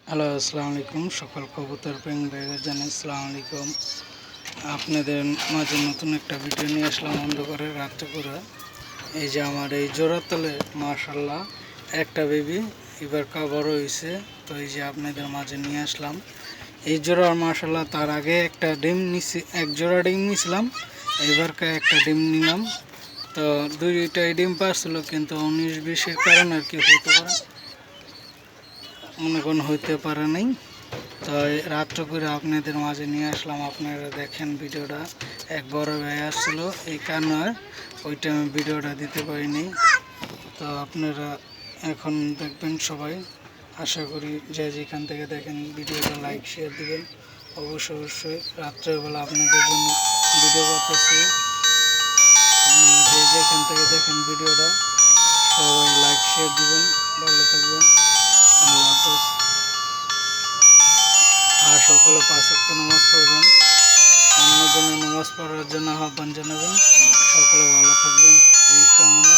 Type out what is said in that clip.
Hello, আসসালামু আলাইকুম। সকল কবুতর প্রেমী ভাইদের জানাই আসসালামু আলাইকুম। আপনাদের মাঝে নতুন একটা ভিডিও নিয়ে আসলাম অন্ধকারে রাত্রে করে। এই যে আমার এই জোড়া তলে মাশাআল্লাহ একটা বেবি এবার বড় হয়েছে। তো এই যে আপনাদের মাঝে নিয়ে আসলাম এই জোড়া মাশাআল্লাহ। তার আগে একটা ডিম নিছি, এক জোড়া ডিম নিয়েছিলাম, এবারকার একটা ডিম নিলাম। তো দুইটাই ডিম পারছিল, কিন্তু 19-20-এর কারণে আর কি হতে পারে, মনে কোন হইতে পারে নাই। তো রাত্র করে আপনাদের মাঝে নিয়ে আসলাম। আপনারা দেখেন ভিডিওটা। এক বড় ভাই আসছিল, এই কারণে ওই টাইমে ভিডিওটা দিতে পারিনি। তো আপনারা এখন দেখবেন সবাই। আশা করি যে যেখান থেকে দেখেন ভিডিওটা লাইক শেয়ার দিবেন। অবশ্যই রাত্রেবেলা আপনাদের জন্য ভিডিও করতেছি। আপনারা যে যেখান থেকে দেখেন ভিডিওটা সবাই লাইক শেয়ার দিবেন। ভালো থাকবেন। আল্লাহ হাফেজ। আর সকলে 5 ওয়াক্ত নামাজ পড়বেন, অন্যজনের নামাজ পড়ার জন্য আহ্বান জানাবেন। সকলে ভালো থাকবেন এই কামনা।